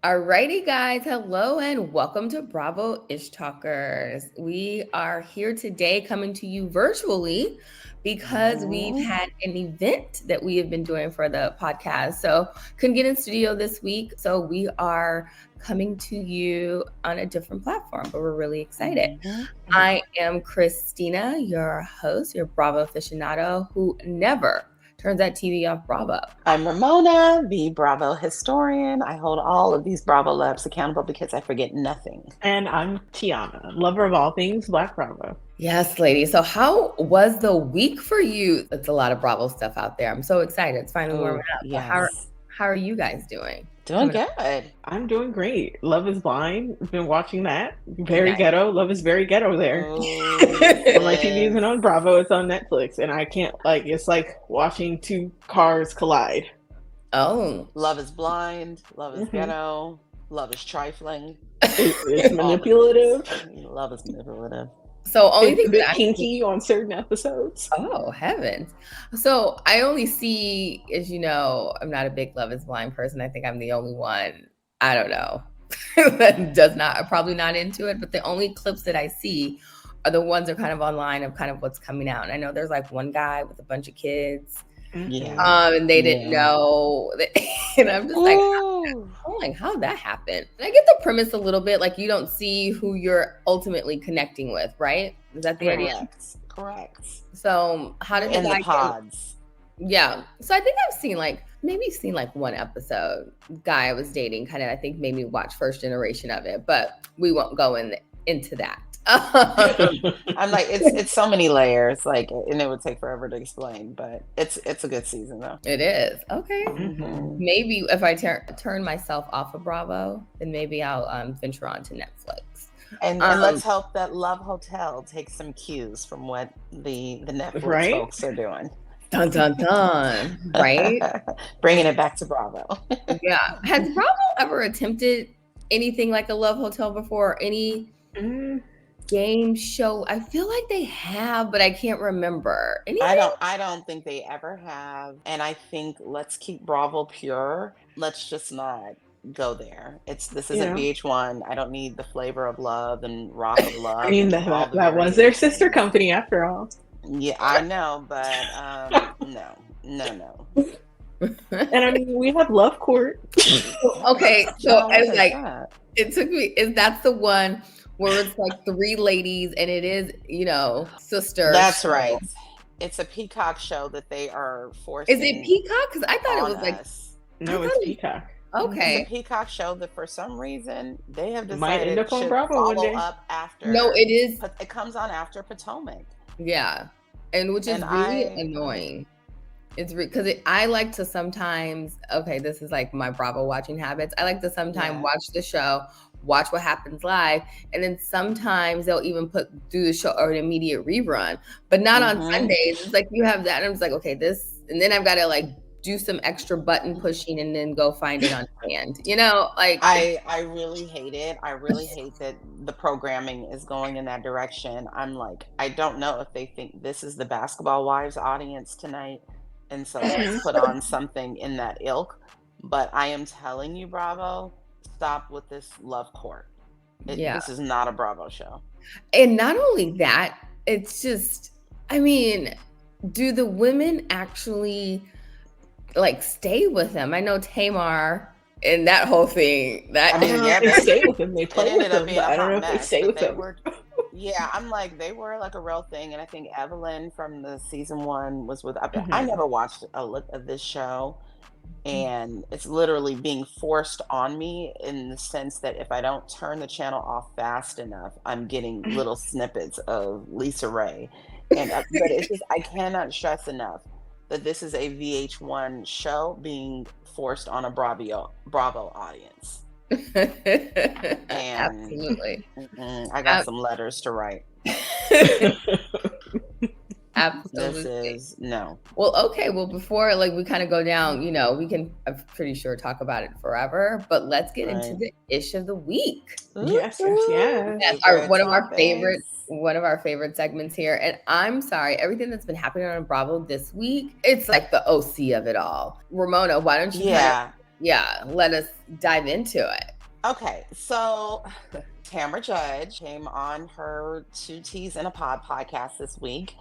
Alrighty, guys. Hello and welcome to Bravo Ish Talkers. We are here today coming to you virtually because we've had an event that we have been doing for the podcast. So couldn't get in studio this week. So we are coming to you on a different platform, but we're really excited. I am Christina, your host, your Bravo aficionado who never turns that TV off Bravo. I'm Ramona, the Bravo historian. I hold all of these Bravo labs accountable because I forget nothing. And I'm Tiana, lover of all things Black Bravo. Yes, lady. So how was the week for you? It's a lot of Bravo stuff out there. I'm so excited. It's finally warming up. Yes. How are you guys doing? Doing good. I'm doing great. Love is Blind. I've been watching that. Very ghetto. Love is very ghetto there. When my TV isn't on Bravo, it's on Netflix. And I can't, it's like watching two cars collide. Oh. Love is blind. Love is ghetto. Love is trifling. It's manipulative. Love is manipulative. So only it's thing a bit kinky on certain episodes. Oh, heavens. So I only see, as you know, I'm not a big Love is Blind person. I think I'm the only one, I don't know, that probably not into it. But the only clips that I see are the ones that are kind of online of kind of what's coming out. And I know there's like one guy with a bunch of kids. Yeah. And they didn't know that, and I'm just like, how'd that happen? And I get the premise a little bit, like you don't see who you're ultimately connecting with, right? Is that the idea? Correct. So how did the pods? Yeah. So I think I've seen like one episode. Guy I was dating kind of, I think, made me watch first generation of it, but we won't go into that. I'm like, it's so many layers, like, and it would take forever to explain, but it's a good season though. It is. Okay. Maybe if I turn myself off of Bravo, then maybe I'll venture on to Netflix. And let's hope that Love Hotel takes some cues from what the Netflix folks are doing. Dun dun dun. Right? Bringing it back to Bravo. Yeah. Has Bravo ever attempted anything like a Love Hotel before? Any game show? I feel like they have, but I can't remember. Anything? I don't think they ever have. And I think let's keep Bravo pure. Let's just not go there. This isn't VH1. I don't need the Flavor of Love and Rock of Love. I mean, that was their sister company after all. Yeah, I know, but no. And I mean, we have Love Court. Okay, so it's like it took me. That's the one where it's like three ladies and it is, sister. That's right. It's a Peacock show that they are forcing. Is it Peacock? Because I thought it was like. No, it's Peacock. Okay. It's a Peacock show that for some reason they have decided might end up on should Bravo follow up after. No, it is. It comes on after Potomac. Yeah, and which is really annoying. It's because I like to sometimes. Okay, this is like my Bravo watching habits. I like to sometimes watch the show, watch what happens live, and then sometimes they'll even do the show or an immediate rerun, but not on Sundays. It's like you have that, and I'm just like, okay, this, and then I've got to like do some extra button pushing and then go find it on demand. Like I really hate it. I really hate that the programming is going in that direction. I'm like, I don't know if they think this is the Basketball Wives audience tonight, and so let's put on something in that ilk. But I am telling you, Bravo, stop with this Love Court. This is not a Bravo show. And not only that, it's just, I mean, do the women actually like stay with him? I know Tamar and that whole thing. They stay with him. They play with him, but I don't know if they stay with him. I'm like, they were like a real thing. And I think Evelyn from the season 1 was with. I never watched a look of this show, and it's literally being forced on me in the sense that if I don't turn the channel off fast enough, I'm getting little snippets of Lisa Ray. And but it's just, I cannot stress enough that this is a VH1 show being forced on a Bravo audience. And absolutely. I got some letters to write. Absolutely. This is no. Well, okay. Well, before we kind of go down, we can, I'm pretty sure, talk about it forever, but let's get into the ish of the week. Yes. That's one of our favorite segments here. And I'm sorry, everything that's been happening on Bravo this week, it's like the OC of it all. Ramona, why don't you let us dive into it? Okay, so Tamra Judge came on her Two Teas in a Pod podcast this week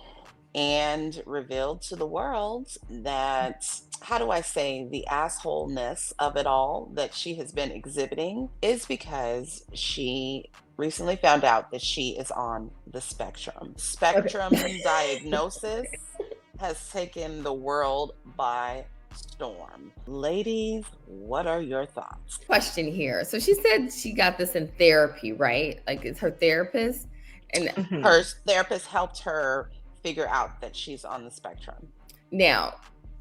and revealed to the world that, how do I say, the assholeness of it all that she has been exhibiting is because she recently found out that she is on the spectrum. Spectrum diagnosis has taken the world by storm. Ladies, what are your thoughts? Question here. So she said she got this in therapy, right? Like it's her therapist, and her therapist helped her figure out that she's on the spectrum. Now,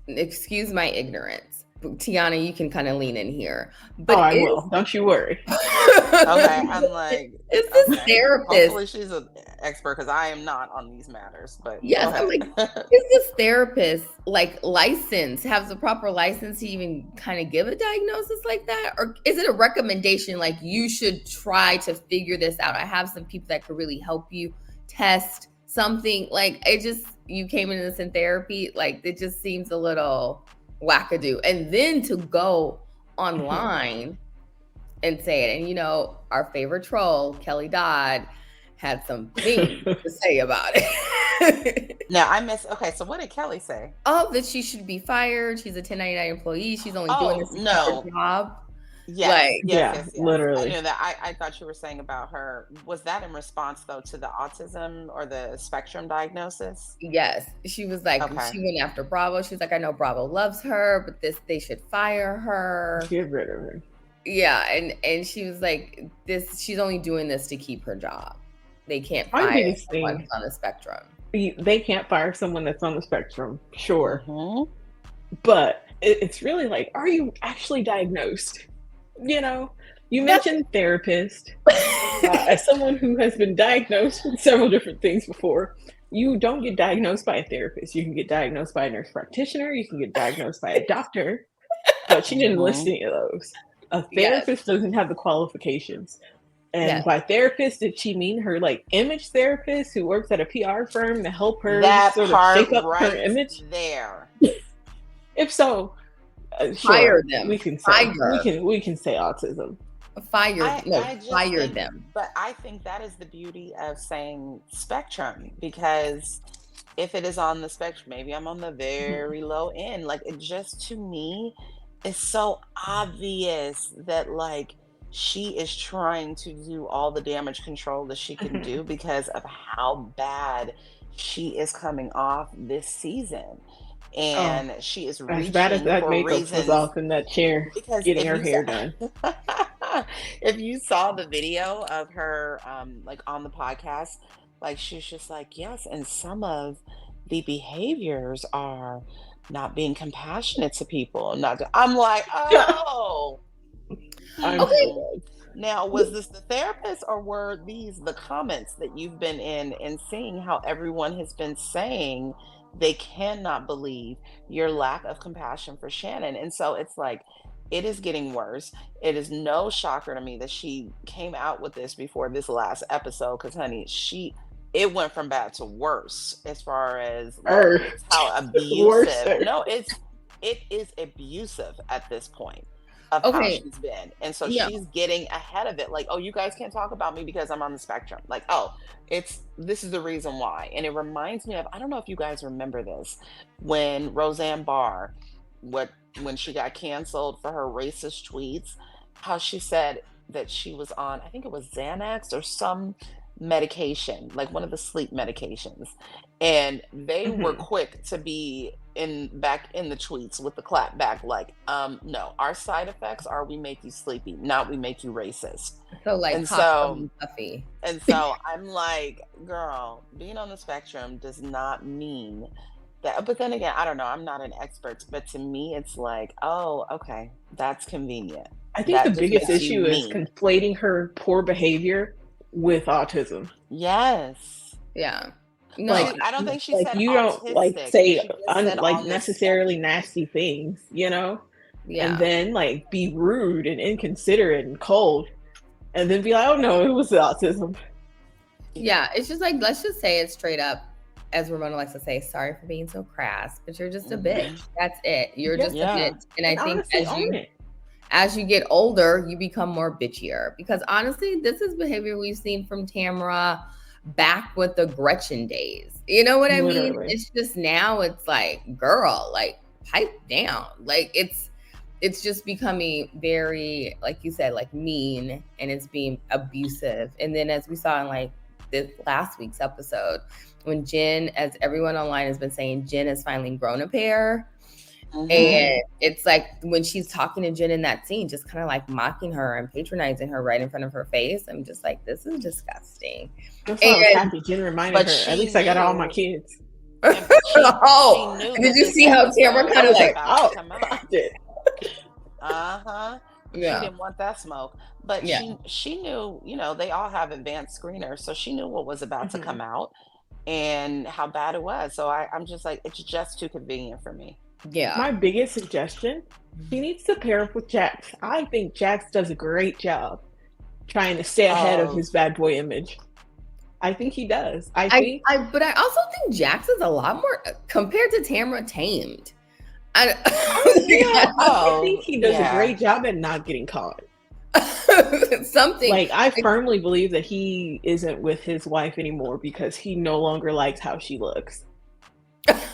excuse my ignorance. Tiana, you can kind of lean in here. But I will. Don't you worry. Okay, I'm like, is this therapist? Hopefully she's an expert because I am not on these matters. But yes, I'm like, is this therapist like licensed? Has the proper license to even kind of give a diagnosis like that, or is it a recommendation like you should try to figure this out? I have some people that could really help you test something. Like it just, you came into this in therapy, like it just seems a little wackadoo. And then to go online and say it, and you know, our favorite troll, Kelly Dodd, had some things to say about it. Now okay, so what did Kelly say? Oh, that she should be fired. She's a 1099 employee. She's only doing this for her job. Yes, like, yes. Literally. I knew that. I thought you were saying about her. Was that in response though to the autism or the spectrum diagnosis? Yes. She was like, she went after Bravo. She was like, I know Bravo loves her, but they should fire her. Get rid of her. Yeah, and she was like, she's only doing this to keep her job. They can't fire someone on the spectrum. They can't fire someone that's on the spectrum, sure. But it's really like, are you actually diagnosed? You know, you mentioned therapist. As someone who has been diagnosed with several different things before, you don't get diagnosed by a therapist. You can get diagnosed by a nurse practitioner. You can get diagnosed by a doctor. But she didn't list any of those. A therapist doesn't have the qualifications. And by therapist, did she mean her like image therapist who works at a PR firm to help her sort of shape up her image? There. If so, fire them. We can say we can say autism. Fire them. But I think that is the beauty of saying spectrum, because if it is on the spectrum, maybe I'm on the very low end. Like it just, to me, is so obvious that like she is trying to do all the damage control that she can do because of how bad she is coming off this season. And she is reaching as bad as that makeup was off in that chair getting her hair done. If you saw the video of her like on the podcast, like she's just like, yes, and some of the behaviors are not being compassionate to people. I'm like, oh. Okay. Now, was this the therapist, or were these the comments that you've been in and seeing how everyone has been saying they cannot believe your lack of compassion for Shannon? And so it's like, it is getting worse. It is no shocker to me that she came out with this before this last episode, because honey, it went from bad to worse as far as how abusive. No, it is abusive at this point of how she's been. And so she's getting ahead of it. Like, oh, you guys can't talk about me because I'm on the spectrum. Like, oh, this is the reason why. And it reminds me of, I don't know if you guys remember this, when Roseanne Barr, when she got canceled for her racist tweets, how she said that she was on, I think it was Xanax or some medication, like one of the sleep medications, and they were quick to be back in the tweets with the clap back, like, no, our side effects are we make you sleepy, not we make you racist. So like, and so I'm like, girl, being on the spectrum does not mean that. But then again, I don't know, I'm not an expert, but to me it's like, oh, okay, that's convenient. I think the biggest issue is conflating her poor behavior with autism. Yes. Yeah. No, like, I don't think she said you autistic. Don't like say like necessarily nasty things, you know? Yeah. And then like be rude and inconsiderate and cold, and then be like, oh no, it was autism. Yeah, it's just like, let's just say it straight up, as Ramona likes to say, sorry for being so crass, but you're just a bitch. That's it. You're just a bitch. And I think as you get older, you become more bitchier. Because honestly, this is behavior we've seen from Tamra back with the Gretchen days. You know what I mean? It's just now it's like, girl, like pipe down. Like it's just becoming very, like you said, like mean, and it's being abusive. And then as we saw in like this last week's episode, when Jenn, as everyone online has been saying, Jenn has finally grown a pair. And it's like when she's talking to Jenn in that scene, just kind of like mocking her and patronizing her right in front of her face. I'm just like, this is disgusting. That's why I was happy. Jenn reminded her, at least I got all my kids. Did you see how Tamra kind of like, She didn't want that smoke. But she knew, you know, they all have advanced screeners. So she knew what was about to come out and how bad it was. So I'm just like, it's just too convenient for me. Yeah. My biggest suggestion, she needs to pair up with Jax. I think Jax does a great job trying to stay ahead of his bad boy image. I think he does. But I also think Jax is a lot more, compared to Tamra, tamed. I think he does a great job at not getting caught. Something like, I firmly believe that he isn't with his wife anymore because he no longer likes how she looks.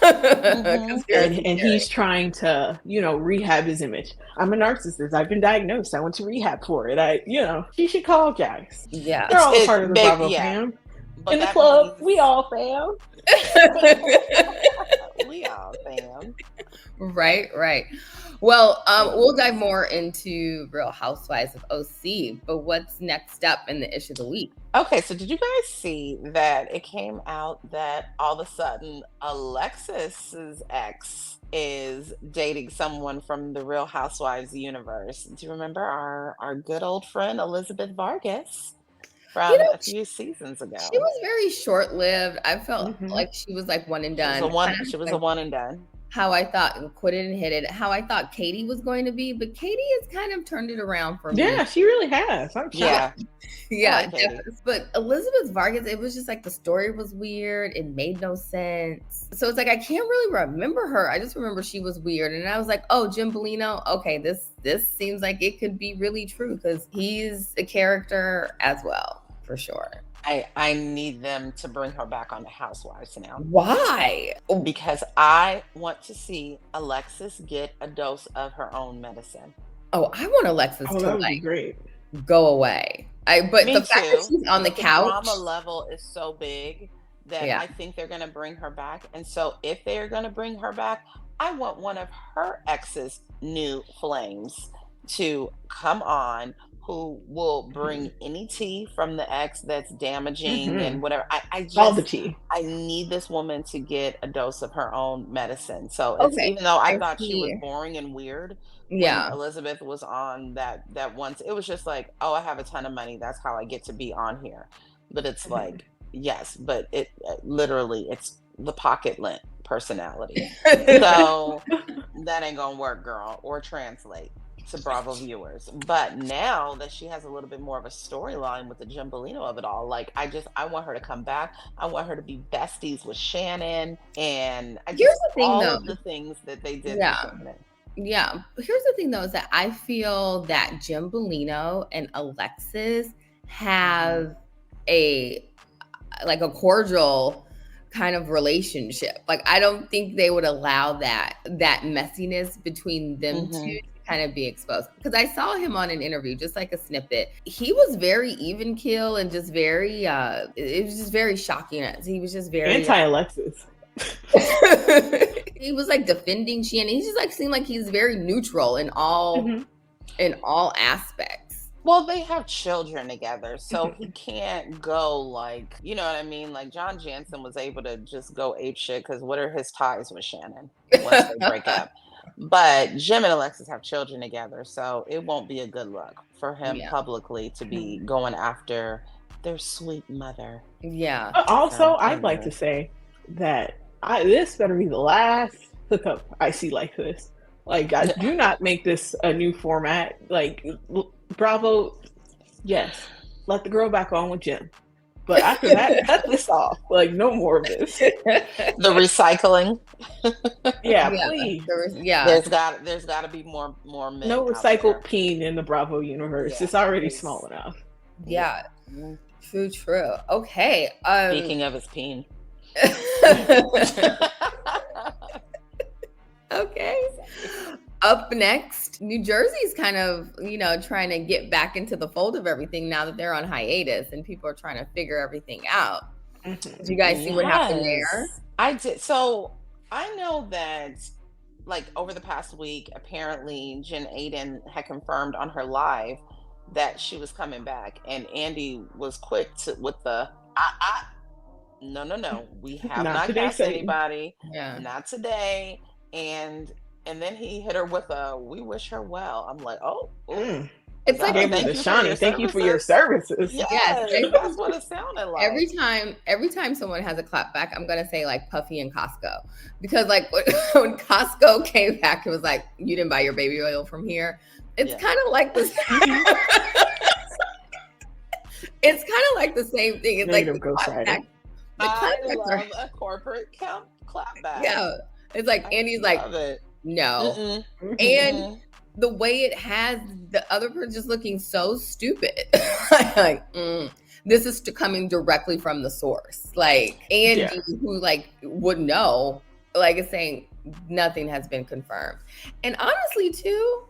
And he's trying to, you know, rehab his image. I'm a narcissist. I've been diagnosed. I went to rehab for it. She should call Jax. Yeah, they're all part of the Bravo fam. But in the club, we all fam. We all fam. Right. Well, we'll dive more into Real Housewives of OC, but what's next up in the issue of the week? Okay, so did you guys see that it came out that all of a sudden Alexis's ex is dating someone from the Real Housewives universe? Do you remember our good old friend Elizabeth Vargas from a few seasons ago? She was very short-lived. I felt like she was like one and done. She was a one and done. How I thought, quit it and hit it, how I thought Katie was going to be, but Katie has kind of turned it around for me. Yeah, she really has. Yeah, but Elizabeth Vargas, it was just like the story was weird. It made no sense. So it's like, I can't really remember her. I just remember she was weird. And I was like, oh, Jim Bellino. Okay, this seems like it could be really true because he's a character as well, for sure. I need them to bring her back on the Housewives now. Why? Because I want to see Alexis get a dose of her own medicine. Oh, I want Alexis to that would be great. Go away. But Me the fact too. that she's on the couch, the drama level is so big that I think they're going to bring her back. And so if they're going to bring her back, I want one of her ex's new flames to come on, who will bring any tea from the ex that's damaging and whatever. I just, all the tea. I need this woman to get a dose of her own medicine. So it's, even though I thought she was boring and weird, when Elizabeth was on that once, it was just like, oh, I have a ton of money. That's how I get to be on here. But it's like, yes, but it literally, it's the pocket lint personality. So that ain't gonna work, girl, or translate to Bravo viewers. But now that she has a little bit more of a storyline with the Jim Bellino of it all, like I want her to come back. I want her to be besties with Shannon, and here's the thing, all though. of the things that they did. Yeah. Here's the thing, though, is that I feel that Jim Bellino and Alexis have a cordial kind of relationship. Like, I don't think they would allow that messiness between them two kind of be exposed, because I saw him on an interview, just like a snippet. He was very even keel and just very it was just very shocking. He was just very anti-Alexis. He was like defending Shannon. He just like seemed like he's very neutral in all aspects. Well, they have children together, so he can't go like, you know what I mean? Like John Jansen was able to just go apeshit because what are his ties with Shannon once they break up? But Jim and Alexis have children together, so it won't be a good look for him publicly to be going after their sweet mother. Yeah. Also, I'd like to say that this better be the last hookup I see like this. Like, guys, do not make this a new format. Like, Bravo, yes, let the girl back on with Jim. But after that, cut this off. Like, no more of this. The recycling. Yeah, please. There's got to be more men. No recycled peen in the Bravo universe. Yeah, it's already small enough. Yeah. True. Okay. Speaking of his peen. Okay. Up next, New Jersey's kind of, trying to get back into the fold of everything now that they're on hiatus and people are trying to figure everything out. Mm-hmm. Did you guys see what happened there? I did. So I know that, like, over the past week, apparently Jen Aydin had confirmed on her live that she was coming back, and Andy was quick with the no, we have not cast anybody. Yeah, not today. And then he hit her with a "we wish her well." I'm like, oh. It's like thank you for your services. Yes, that's what it sounded like. Every time someone has a clap back, I'm gonna say like Puffy and Costco, because like when Costco came back, it was like, you didn't buy your baby oil from here. It's kind of like this. It's kind of like the same thing. It's like the clap back. I love a corporate clap back. Yeah, it's like Andy's like, no, and the way it has the other person just looking so stupid. Like, this is coming directly from the source. Like Andy, who like would know, like is saying nothing has been confirmed. And honestly, too,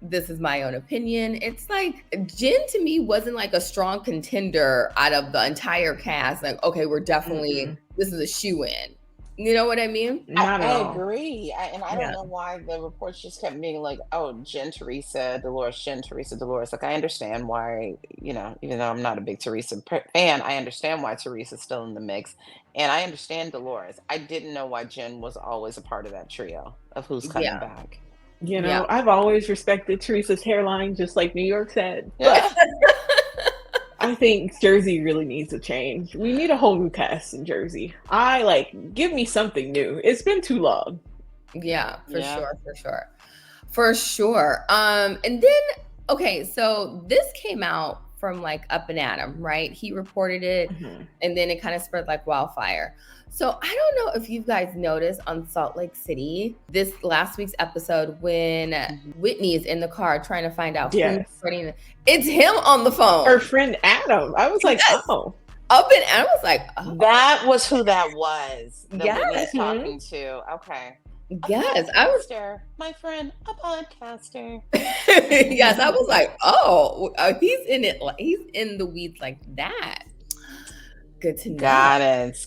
this is my own opinion. It's like Jenn to me wasn't like a strong contender out of the entire cast. Like, okay, we're definitely this is a shoe-in. You know what I mean? I agree. I don't know why the reports just kept being like, oh, Jen, Teresa, Dolores, Jen, Teresa, Dolores. Like, I understand why, even though I'm not a big Teresa fan, I understand why Teresa's still in the mix. And I understand Dolores. I didn't know why Jen was always a part of that trio of who's coming back. I've always respected Teresa's hairline, just like New York said. But I think Jersey really needs a change. We need a whole new cast in Jersey. Give me something new. It's been too long. Yeah, for sure. And then, okay, so this came out from like Up and Adam, right? He reported it, and then it kind of spread like wildfire. So I don't know if you guys noticed on Salt Lake City, this last week's episode when Whitney is in the car trying to find out who's spreading. It's him on the phone. Her friend Adam. I was like, oh. Up and Adam was like, oh. That was who that was. That Whitney's talking to. Okay. Yes, my friend, a podcaster. Yes, I was like, oh, he's in it. He's in the weeds like that. Good to know. Got it.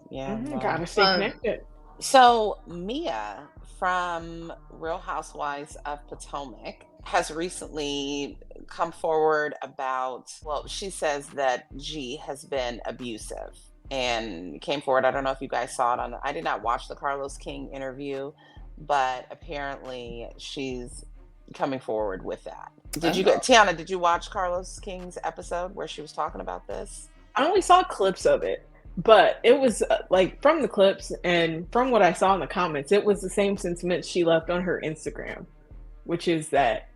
Yeah. Gotta stay connected. So Mia from Real Housewives of Potomac has recently come forward about, she says that G has been abusive and came forward. I don't know if you guys saw it I did not watch the Carlos King interview, but apparently she's coming forward with that. Tiana, did you watch Carlos King's episode where she was talking about this? I only saw clips of it, but it was like from the clips and from what I saw in the comments, it was the same sentiment she left on her Instagram, which is that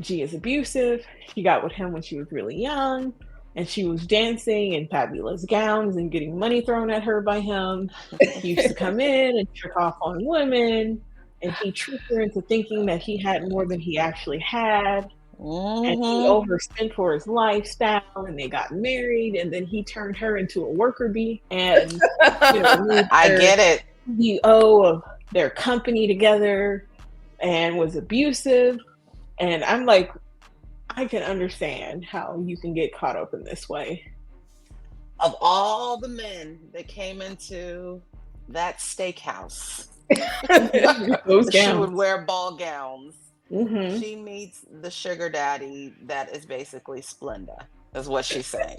G is abusive. She got with him when she was really young, and she was dancing in fabulous gowns and getting money thrown at her by him. He used to come in and trick off on women, and he tricked her into thinking that he had more than he actually had. And he overspent for his lifestyle, and they got married, and then he turned her into a worker bee and I get it. CEO of their company together, and was abusive. And I'm like, I can understand how you can get caught up in this way. Of all the men that came into that steakhouse, she would wear ball gowns. She meets the sugar daddy that is basically Splenda, is what she's saying.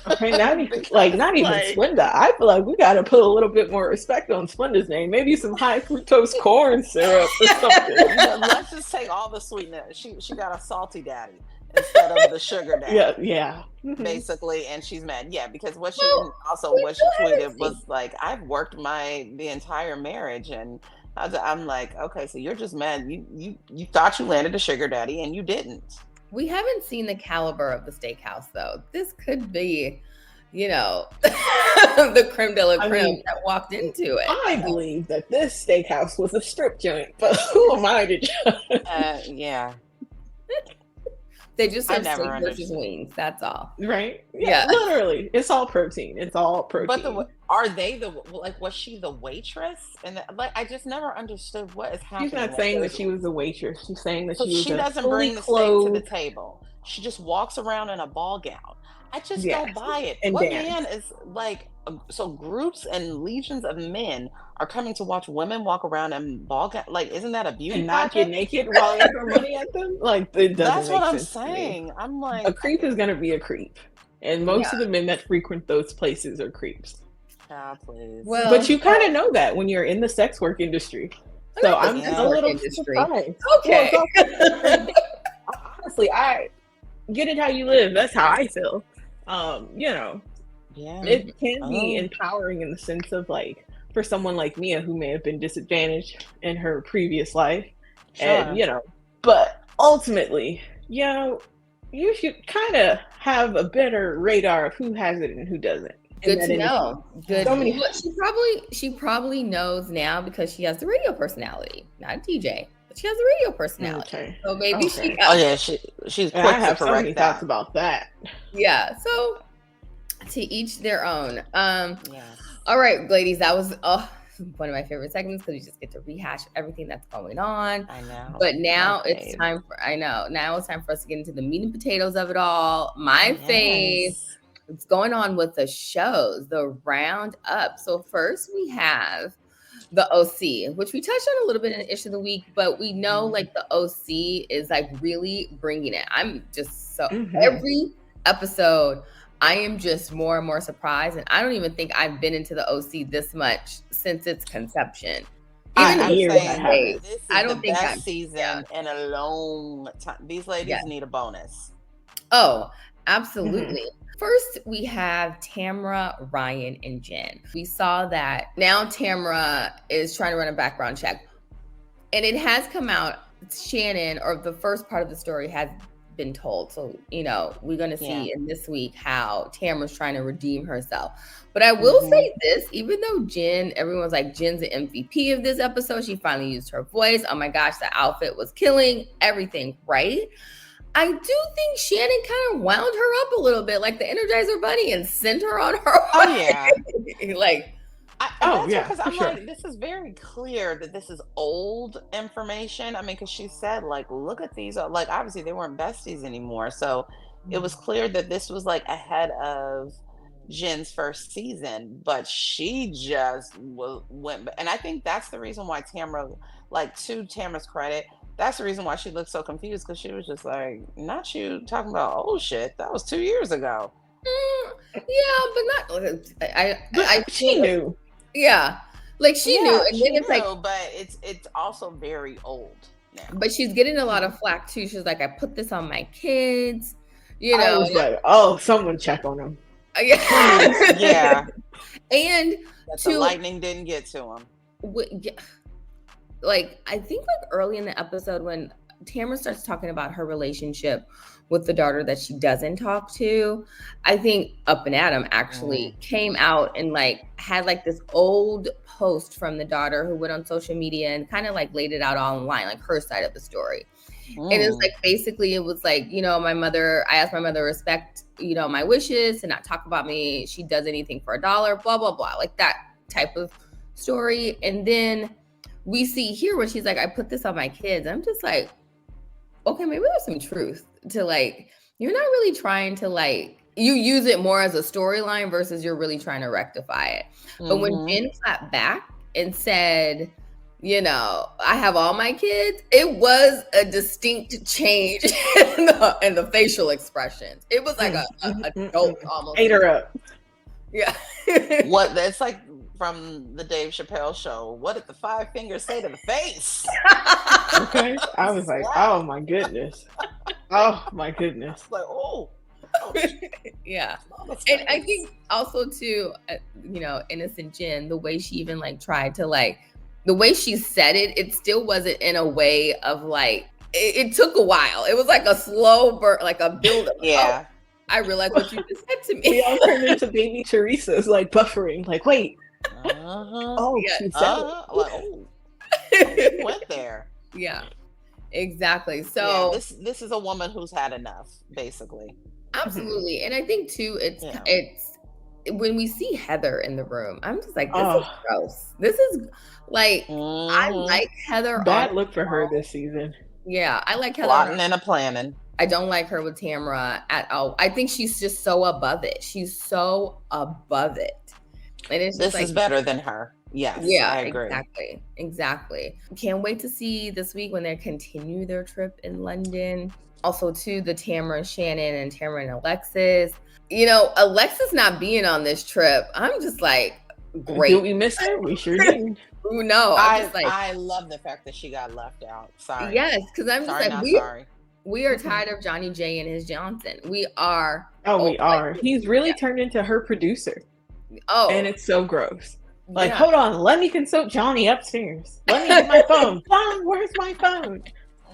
Okay, not even Splenda. I feel like we got to put a little bit more respect on Splenda's name. Maybe some high fructose corn syrup or something. Let's just take all the sweetness. She got a salty daddy instead of the sugar daddy. Yeah. Basically, and she's mad. Yeah, because what she tweeted was like, I've worked the entire marriage, and I'm like, okay, so you're just mad. You thought you landed a sugar daddy and you didn't. We haven't seen the caliber of the steakhouse though. This could be you know, the creme de la creme that walked into it. I believe that this steakhouse was a strip joint, but who am I to judge? Yeah. They just serve steak versus wings. That's all. Right? Yeah. Literally. It's all protein. It's all protein. But are they was she the waitress? And I just never understood what is happening. She's not saying that she was a waitress. She's saying that she doesn't bring the steak to the table. She just walks around in a ball gown. I just don't buy it. And what man is like, so groups and legions of men are coming to watch women walk around in ball gown? Like, isn't that a beauty and not get naked while they throw money at them? Like, it doesn't That's what I'm sense saying. I'm like, a creep is going to be a creep. And most of the men that frequent those places are creeps. Please. Well, but you kind of know that when you're in the sex work industry. So I'm a little surprised. Okay. Well, honestly, I get it how you live. That's how I feel. You know, it can be empowering in the sense of like, for someone like Mia who may have been disadvantaged in her previous life. And, you know, but ultimately, you know, you should kind of have a better radar of who has it and who doesn't. Good to know. Good. She probably knows now because she has the radio personality, not a DJ, but she has the radio personality. Okay. So maybe she. She's quick I have to so many correct thoughts that. about that. Yeah. So to each their own. All right, ladies, that was one of my favorite segments because we just get to rehash everything that's going on. I know. But now it's time for us to get into the meat and potatoes of it all. My fave. What's going on with the shows, the roundup. So first we have the OC, which we touched on a little bit in the issue of the week, but we know like the OC is like really bringing it. I'm just every episode, I am just more and more surprised. And I don't even think I've been into the OC this much since its conception. I don't think the best season in a long time. These ladies need a bonus. Oh, absolutely. First, we have Tamra, Ryan, and Jenn. We saw that now Tamra is trying to run a background check. And it has come out, Shannon, or the first part of the story has been told. So, you know, we're going to see in this week how Tamra's trying to redeem herself. But I will say this, even though Jenn, everyone's like, Jenn's the MVP of this episode. She finally used her voice. Oh my gosh, the outfit was killing everything, right? I do think Shannon kind of wound her up a little bit, like the Energizer Bunny, and sent her on her way. Oh, yeah. Like, because I'm like, this is very clear that this is old information. I mean, because she said, like, look at these. Like, obviously, they weren't besties anymore. So it was clear that this was, like, ahead of Jenn's first season. But she just went. And I think that's the reason why Tamra, like, to Tamra's credit, that's the reason why she looked so confused, because she was just like, not you talking about old shit. That was 2 years ago. Yeah, but not. She knew. Yeah, like she knew. And then it's like, but it's also very old now. But she's getting a lot of flack too. She's like, I put this on my kids. You know, I was like, oh, someone check on them. Yeah. And the lightning didn't get to him. Like, I think like early in the episode when Tamra starts talking about her relationship with the daughter that she doesn't talk to, I think Up and Adam actually came out and like had like this old post from the daughter who went on social media and kind of like laid it out all online, like her side of the story. And it's like, basically it was like, you know, I asked my mother to respect, you know, my wishes and not talk about me. She does anything for $1, blah, blah, blah, like that type of story. And then we see here when she's like, I put this on my kids. I'm just like, okay, maybe there's some truth to like, you're not really trying to like, you use it more as a storyline versus you're really trying to rectify it. But when Jenn clapped back and said, you know, I have all my kids, it was a distinct change in the facial expressions. It was like a adult almost. Ate her up. Yeah. What, that's like from the Dave Chappelle show. What did the 5 fingers say to the face? Okay. I was like, oh my goodness. Oh my goodness. Like, oh. Yeah. And I think also too, you know, innocent Jenn, the way she even like tried to like, the way she said it, it still wasn't in a way of like, it took a while. It was like a slow burn, like a build up. Yeah. I realize what you just said to me. We all turned into baby Teresa's, like buffering, like, wait. Oh, Yeah. she said it. Went there. Yeah, exactly. So this is a woman who's had enough, basically. Absolutely. And I think too, it's when we see Heather in the room, I'm just like, this is gross. This is like, I like Heather. Bad look for her this season. Yeah, I like Heather. Plotting and a planning. I don't like her with Tamra at all. I think she's just so above it. She's so above it. And it's just this is better than her. Yes. Yeah, I agree. Exactly. Can't wait to see this week when they continue their trip in London. Also, too, the Tamra, Shannon, and Tamra and Alexis. You know, Alexis not being on this trip, I'm just like, great. Did we miss her? We sure did. No, I love the fact that she got left out. Sorry. Yes, because I'm just sorry, we are tired of Johnny J and his Johnson. We are. Oh, we are. He's really turned into her producer. Oh. And it's so gross. Like, hold on, let me consult Johnny upstairs. Let me get my phone. Mom, where's my phone?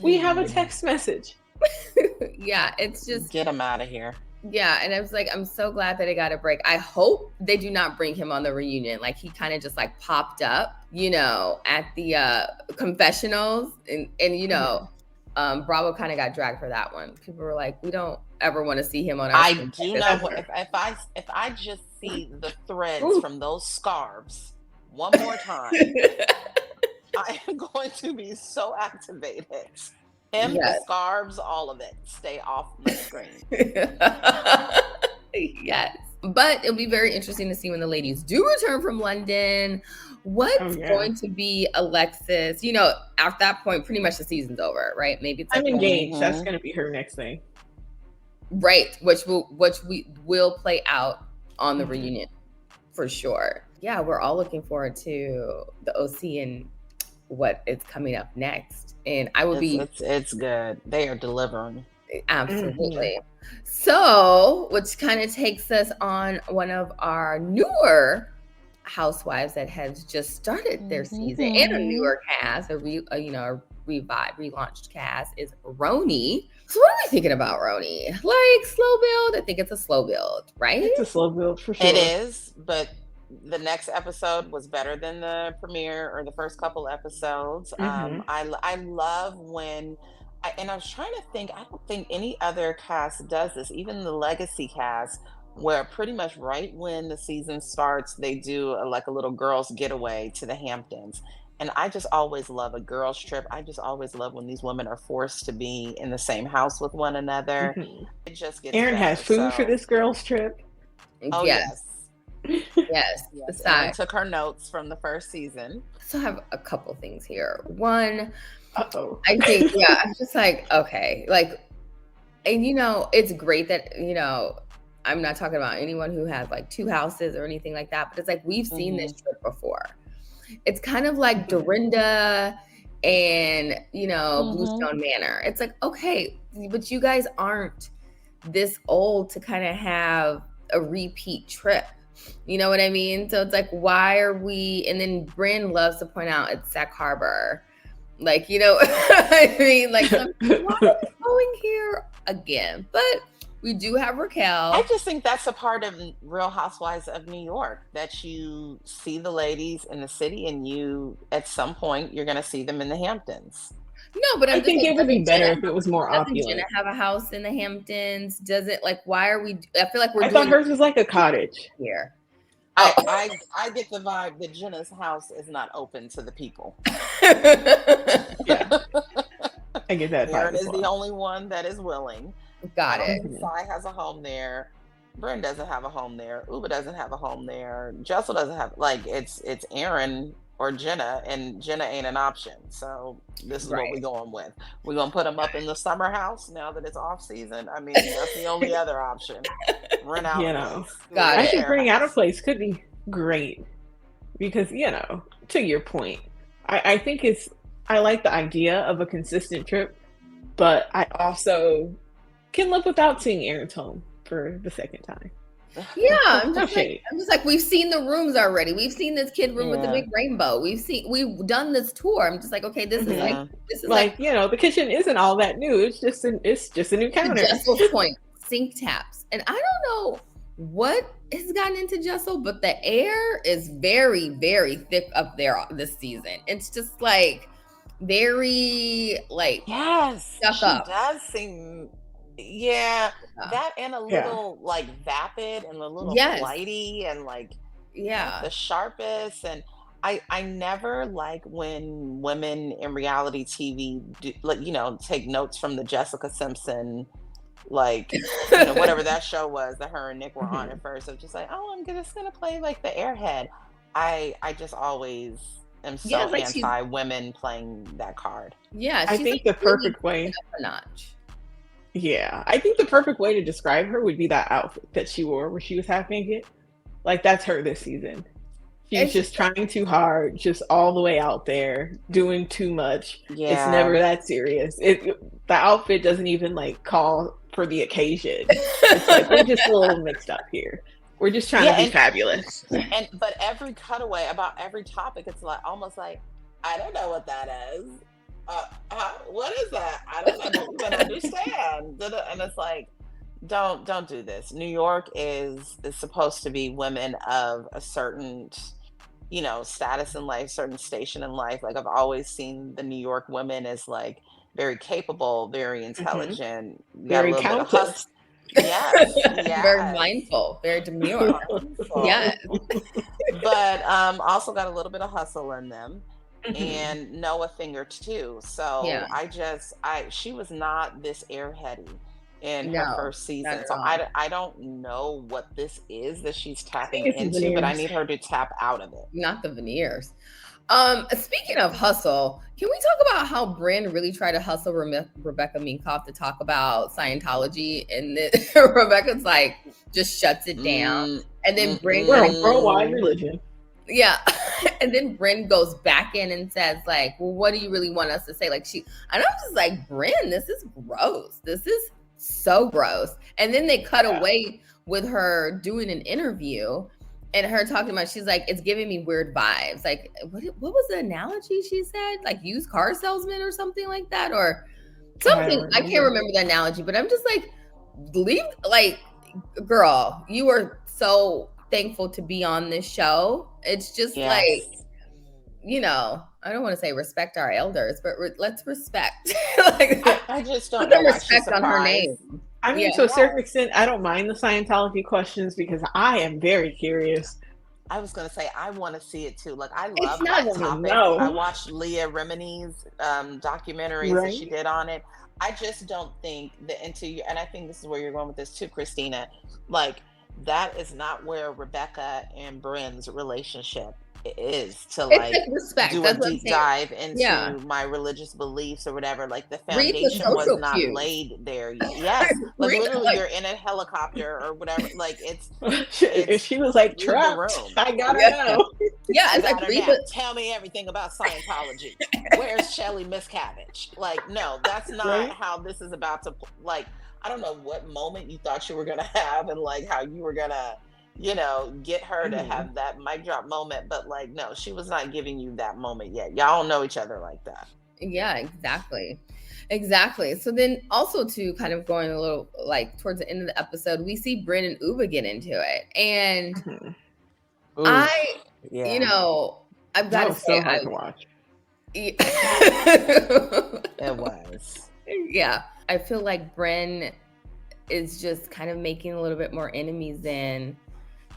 We have a text message. Yeah, it's just. Get him out of here. Yeah, and I was like, I'm so glad that it got a break. I hope they do not bring him on the reunion. Like, he kind of just like popped up, you know, at the confessionals, and you know, Bravo kind of got dragged for that one. People were like, we don't ever want to see him on our. I do not. If I just see the threads from those scarves one more time, I am going to be so activated. The scarves, all of it, stay off my screen. Yes. But it'll be very interesting to see when the ladies do return from London. What's going to be Alexis? You know, at that point, pretty much the season's over, right? Maybe it's like I'm engaged. That's going to be her next thing. Right. Which we will play out on the reunion for sure. Yeah, we're all looking forward to the OC and what is coming up next. And I will it's good. They are delivering. Absolutely. So, which kind of takes us on one of our newer housewives that has just started their season, and a newer cast, relaunched cast is RHONY. So what are we thinking about RHONY? Like slow build? I think it's a slow build, right? It's a slow build for sure. It is, but the next episode was better than the premiere or the first couple episodes. I love when, and I was trying to think, I don't think any other cast does this, even the legacy cast, where pretty much right when the season starts, they do a little girls getaway to the Hamptons. And I just always love a girls trip. I just always love when these women are forced to be in the same house with one another. It just gets Aaron has food for this girls trip. Oh, yes. Yes. I took her notes from the first season. So I have a couple things here. One, I think, I'm just like, okay. Like, and you know, it's great that, you know, I'm not talking about anyone who has like two houses or anything like that, but it's like, we've seen this trip before. It's kind of like Dorinda and, you know, Bluestone Manor. It's like, okay, but you guys aren't this old to kind of have a repeat trip. You know what I mean? So it's like, why are we? And then Brynn loves to point out it's Sac Harbor. Like, you know, I mean, like, why are we going here again? But we do have Raquel. I just think that's a part of Real Housewives of New York, that you see the ladies in the city and you, at some point, you're going to see them in the Hamptons. No, but I think it would be better if it was more opulent. Doesn't Jenna have a house in the Hamptons? Does it, like, why are we? I feel like I thought hers was like a cottage here. I get the vibe that Jenna's house is not open to the people. Yeah, I get that vibe. Aaron is the only one that is willing. Got it. Sai has a home there. Brynn doesn't have a home there. Ubah doesn't have a home there. Jessel doesn't have, like, it's Aaron or Jenna, and Jenna ain't an option. So this is what we're going with. We're going to put them up in the summer house now that it's off season. I mean, that's the only other option. Rent out. You know, I think renting out a place could be great because, you know, to your point, I think I like the idea of a consistent trip, but I also can live without seeing Aaron's home for the second time. Yeah, I'm just like, we've seen the rooms already. We've seen this kid room with the big rainbow. We've done this tour. I'm just like, okay, this is like, you know, the kitchen isn't all that new. It's just a new counter. Jessel's point. sink taps. And I don't know what has gotten into Jessel, but the air is very, very thick up there this season. It's just like very like She up. does seem that and a little like vapid and a little flighty and like not the sharpest. And I never like when women in reality TV do, like, you know, take notes from the Jessica Simpson, like, you know, whatever that show was that her and Nick were on at first. So just like, oh, I'm just gonna play like the airhead. I just always am so like anti women playing that card. Yeah, I think the perfect way. A notch. Yeah, I think the perfect way to describe her would be that outfit that she wore where she was half naked. Like that's her this season. She's just trying too hard, just all the way out there, doing too much. Yeah. It's never that serious. The outfit doesn't even like call for the occasion. It's like we're just a little mixed up here. We're just trying to be fabulous. But every cutaway about every topic, it's like almost like, I don't know what that is. What is that? I don't even understand. And it's like, don't do this. New York is supposed to be women of a certain, you know, status in life, certain station in life. Like I've always seen the New York women as like very capable, very intelligent, very countess. Yes. Very mindful, very demure. Yes. But also got a little bit of hustle in them. And know a thing or two. So she was not this airheady in her first season. So I don't know what this is that she's tapping into, but I need her to tap out of it. Not the veneers. Speaking of hustle, can we talk about how Brynn really tried to hustle Rebecca Minkoff to talk about Scientology, and then Rebecca's like just shuts it down, and then Brynn worldwide religion. Yeah. And then Brynn goes back in and says like, well, what do you really want us to say? Like and I'm just like, Brynn, this is gross. This is so gross. And then they cut away with her doing an interview and her talking about, she's like, it's giving me weird vibes. Like, what was the analogy she said? Like used car salesman or something like that, or something. I can't remember the analogy, but I'm just like, girl, you are so thankful to be on this show. It's just like, you know, I don't want to say respect our elders, but let's respect. Like, I just don't know. Respect on her name. I mean, to a certain extent, I don't mind the Scientology questions because I am very curious. I was going to say, I want to see it too. Like, I love that topic. I watched Leah Remini's documentaries that she did on it. I just don't think that and I think this is where you're going with this too, Christina. Like, that is not where Rebecca and Brynn's relationship is to like do a deep dive into my religious beliefs or whatever. Like the foundation was not laid there. Yes, like literally you're in a helicopter or whatever. Like it's she was like, trapped. I gotta know. Yeah, it's like tell me everything about Scientology. Where's Shelly Miscavige? Like, no, that's not how this is about to like. I don't know what moment you thought you were gonna have and like how you were gonna, you know, get her to have that mic drop moment, but like no, she was not giving you that moment yet. Y'all don't know each other like that. Yeah, exactly. So then also to kind of going a little like towards the end of the episode, we see Brynn and Ubah get into it, and you know, I've got to say, hard to watch. It was. Yeah. I feel like Brynn is just kind of making a little bit more enemies than,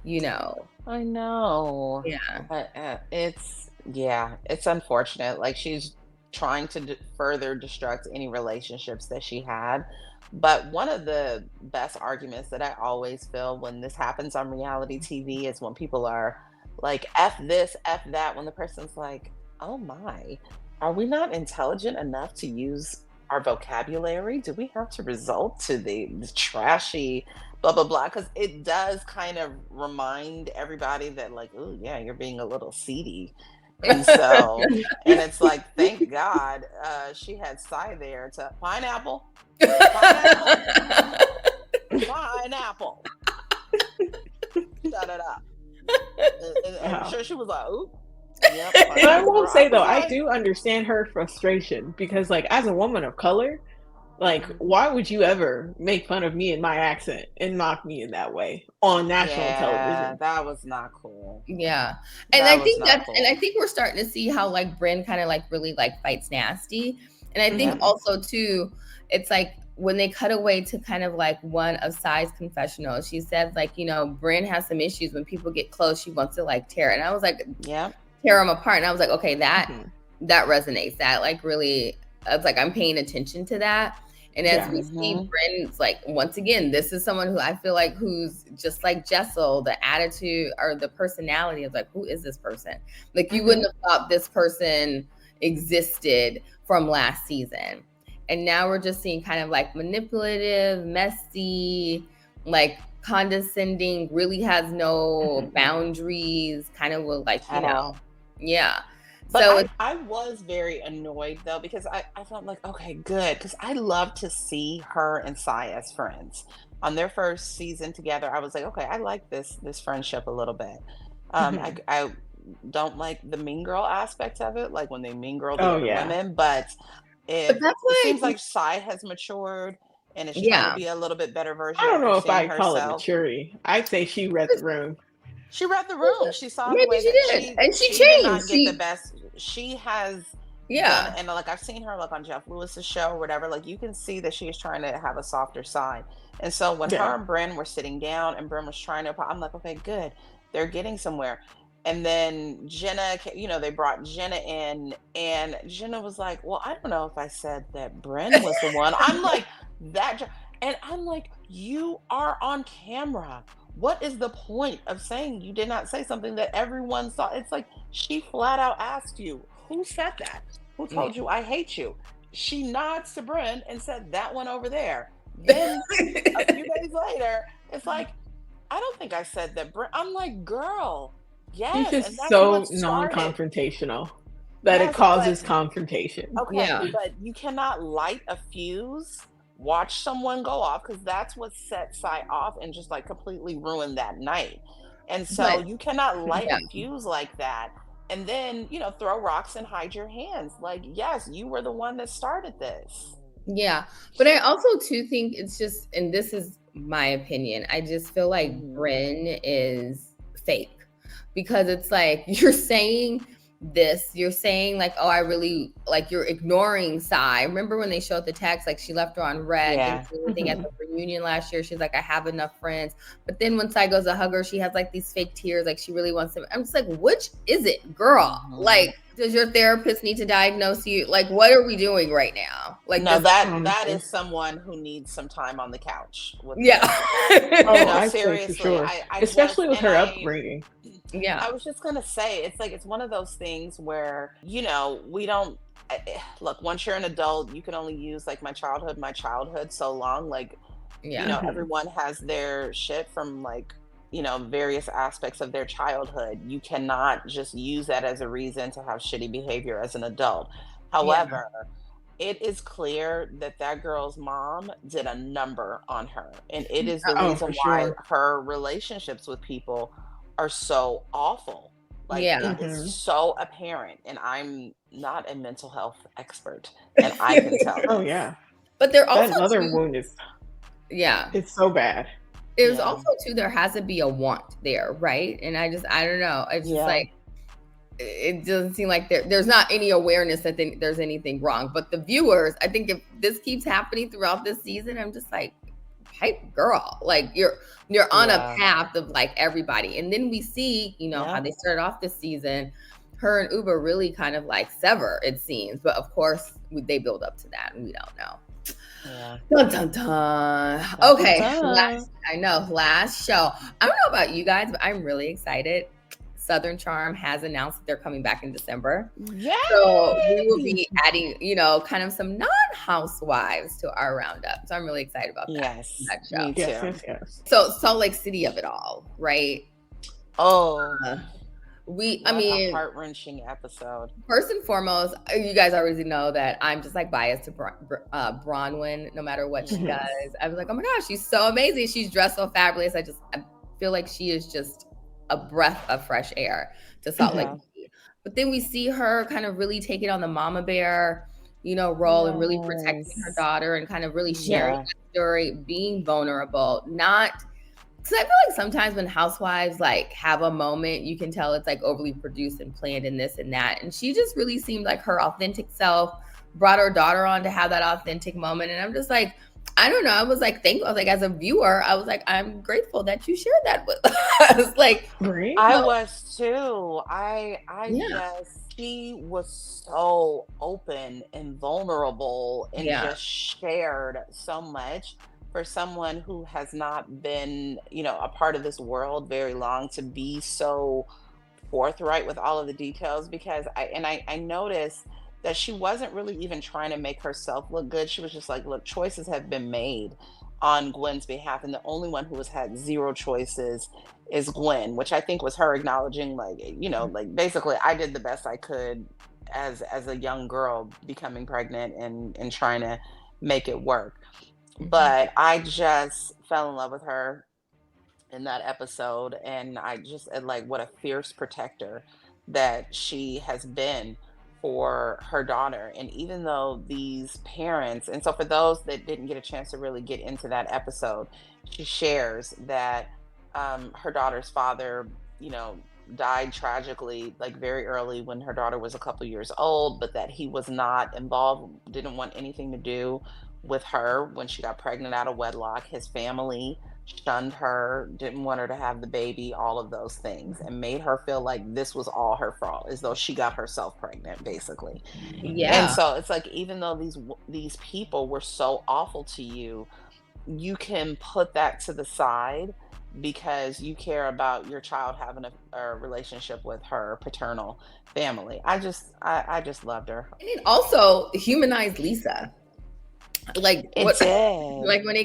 you know. I know. Yeah. It's unfortunate. Like she's trying to further destruct any relationships that she had. But one of the best arguments that I always feel when this happens on reality TV is when people are like, F this, F that, when the person's like, oh my, are we not intelligent enough to use our vocabulary? Do we have to resort to the trashy blah blah blah? Because it does kind of remind everybody that like, oh yeah, you're being a little seedy. And so and it's like, thank God she had Cy there to pineapple. Shut it up. And I'm sure she was like, ooh. Yep, I won't say though, I do understand her frustration because like as a woman of color, Like, why would you ever make fun of me and my accent and mock me in that way on national television? That was not cool. Yeah. And I think and I think we're starting to see how like Brynn kind of like really like fights nasty. And I think also too, it's like when they cut away to kind of like one of Sai's confessionals, she said like, you know, Brynn has some issues when people get close, she wants to like tear. And I was like, tear them apart. And I was like, okay, that resonates. That like really, it's like I'm paying attention to that. And as we see Brynn's like, once again, this is someone who I feel like who's just like Jessel, the attitude or the personality of like, who is this person? Like you wouldn't have thought this person existed from last season. And now we're just seeing kind of like manipulative, messy, like condescending, really has no boundaries, kind of will like, you know, But so I was very annoyed though, because I felt like, okay, good. Because I love to see her and Sai as friends. On their first season together, I was like, okay, I like this friendship a little bit. I don't like the mean girl aspect of it, like when they mean girl the other women, but it seems like Sai has matured and is trying to be a little bit better version. I don't know if I call it maturity. I'd say she read the room. She read the room. She saw maybe the way she did, and she changed. Did not get the best. She has, done, and like I've seen her like on Jeff Lewis's show or whatever. Like you can see that she is trying to have a softer side. And so when her and Brynn were sitting down and Brynn was trying to, I'm like, okay, good, they're getting somewhere. And then Jenna, you know, they brought Jenna in, and Jenna was like, well, I don't know if I said that Brynn was the one. I'm like that, and I'm like, you are on camera. What is the point of saying you did not say something that everyone saw? It's like she flat out asked you, who said that? Who told you I hate you? She nods to Brynn and said that one over there. Then a few days later, it's like, I don't think I said that. I'm like, girl, yes. It's just so non-confrontational that it causes confrontation. Okay, but you cannot light a fuse. Watch someone go off, because that's what set Sai off and just like completely ruined that night. And so you cannot light a fuse like that and then, you know, throw rocks and hide your hands. Like, yes, you were the one that started this. Yeah. But I also too think it's just, and this is my opinion, I just feel like Brynn is fake, because it's like you're saying like, oh, I really like, you're ignoring Sai. Remember when they showed the text, like she left her on red, didn't see anything at the reunion last year. She's like, I have enough friends. But then when Sai goes to hug her, she has like these fake tears, like she really wants him. I'm just like, which is it, girl? Like, does your therapist need to diagnose you? Like, what are we doing right now? Like, no, that is someone who needs some time on the couch. Seriously, for sure. Especially with her upbringing. Yeah, I was just gonna say, it's like, it's one of those things where, you know, we don't look, once you're an adult, you can only use like my childhood so long. Like, you know, everyone has their shit from like, you know, various aspects of their childhood. You cannot just use that as a reason to have shitty behavior as an adult. However, it is clear that that girl's mom did a number on her, and it is the reason why her relationships with people are so awful. Like, it is so apparent, and I'm not a mental health expert, and I can tell you. But they're also that other wound is it's so bad. There's also too, there has to be a want there, right? And I don't know, it's just like, it doesn't seem like there's not any awareness that there's anything wrong. But the viewers, I think if this keeps happening throughout this season, I'm just like, hype girl, like you're on a path of like everybody. And then we see, you know, how they started off this season, her and Ubah really kind of like sever, it seems. But of course they build up to that, and we don't know. Dun, dun, dun. Okay, last show. I don't know about you guys, but I'm really excited. Southern Charm has announced that they're coming back in December. So we will be adding, you know, kind of some non-housewives to our roundup. So I'm really excited about that. That show. Me too. Yes. So Salt Lake City of it all, right? I mean, a heart-wrenching episode. First and foremost, you guys already know that I'm just like biased to Bronwyn, no matter what she does. I was like, oh my gosh, she's so amazing. She's dressed so fabulous. I feel like she is just a breath of fresh air to Salt Lake City. But then we see her kind of really take it on the mama bear role and really protecting her daughter and kind of really sharing that story, being vulnerable, not because I feel like sometimes when housewives like have a moment, you can tell it's like overly produced and planned and this and that. And she just really seemed like her authentic self, brought her daughter on to have that authentic moment. And I'm just like, I don't know. I was like, thankful. I was like, as a viewer, I was like, I'm grateful that you shared that with us. Like, I was too. She was so open and vulnerable and just shared so much. For someone who has not been, a part of this world very long, to be so forthright with all of the details, because I noticed that she wasn't really even trying to make herself look good. She was just like, look, choices have been made on Gwen's behalf, and the only one who has had zero choices is Gwen, which I think was her acknowledging, like, like basically I did the best I could as a young girl becoming pregnant and trying to make it work. But I just fell in love with her in that episode, and I just like what a fierce protector that she has been for her daughter. And even though these parents, and so for those that didn't get a chance to really get into that episode, she shares that her daughter's father, died tragically, like very early when her daughter was a couple years old, but that he was not involved, didn't want anything to do with her when she got pregnant out of wedlock. His family shunned her, didn't want her to have the baby, all of those things, and made her feel like this was all her fault, as though she got herself pregnant, basically. And so it's like, even though these people were so awful to you, you can put that to the side because you care about your child having a relationship with her paternal family. I just loved her. And it also humanized Lisa. Like it did. Like when